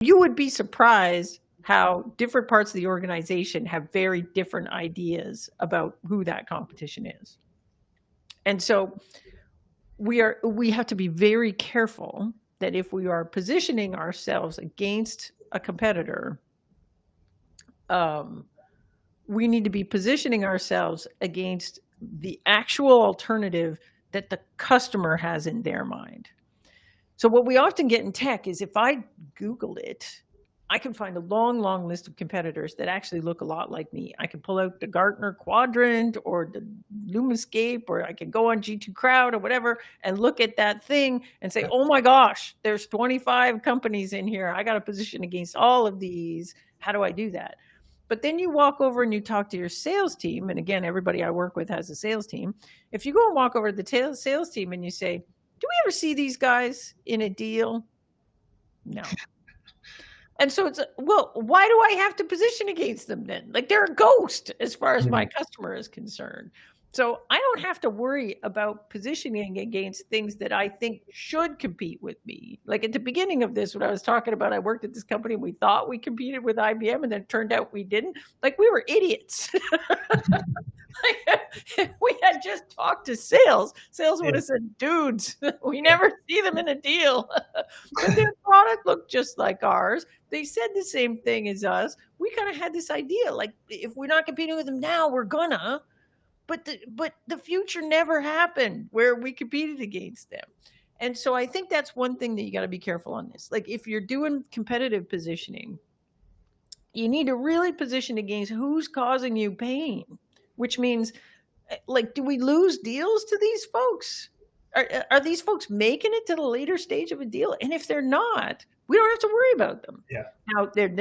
You would be surprised how different parts of the organization have very different ideas about who that competition is. And so we have to be very careful that if we are positioning ourselves against a competitor, we need to be positioning ourselves against the actual alternative that the customer has in their mind. So what we often get in tech is if I Googled it, I can find a long, long list of competitors that actually look a lot like me. I can pull out the Gartner Quadrant or the Lumascape, or I can go on G2 Crowd or whatever and look at that thing and say, oh my gosh, there's 25 companies in here. I got a position against all of these. How do I do that? But then you walk over and you talk to your sales team. And again, everybody I work with has a sales team. If you go and walk over to the sales team and you say, do we ever see these guys in a deal? No. And so it's, well, why do I have to position against them then? Like, they're a ghost as far as my customer is concerned. So I don't have to worry about positioning against things that I think should compete with me. Like at the beginning of this, when I was talking about, I worked at this company and we thought we competed with IBM and then it turned out we didn't. Like, we were idiots. If we had just talked to sales would have said, dudes, we never see them in a deal. But their product looked just like ours. They said the same thing as us. We kind of had this idea, like, if we're not competing with them now, we're gonna. But the future never happened where we competed against them. And so I think that's one thing that you got to be careful on this. Like, if you're doing competitive positioning, you need to really position against who's causing you pain, which means, like, do we lose deals to these folks? Are these folks making it to the later stage of a deal? And if they're not, we don't have to worry about them. Yeah. Now, then,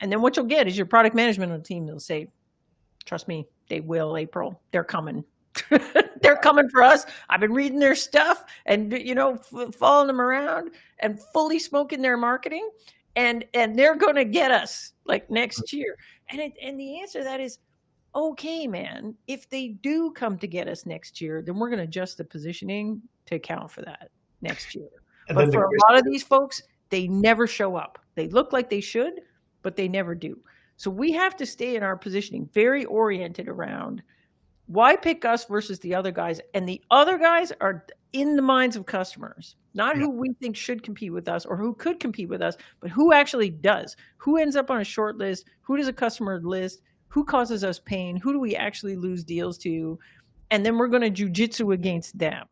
and then what you'll get is your product management on the team. They'll say, trust me, they will, April. They're coming. They're coming for us. I've been reading their stuff and, following them around and fully smoking their marketing. And they're going to get us like next year. And the answer to that is, okay, man, if they do come to get us next year, then we're going to adjust the positioning to account for that next year. But for a lot of these folks, they never show up. They look like they should, but they never do. So we have to stay in our positioning very oriented around why pick us versus the other guys. And the other guys are in the minds of customers, not who we think should compete with us or who could compete with us, but who actually does. Who ends up on a short list? Who does a customer list? Who causes us pain? Who do we actually lose deals to? And then we're going to jiu-jitsu against them.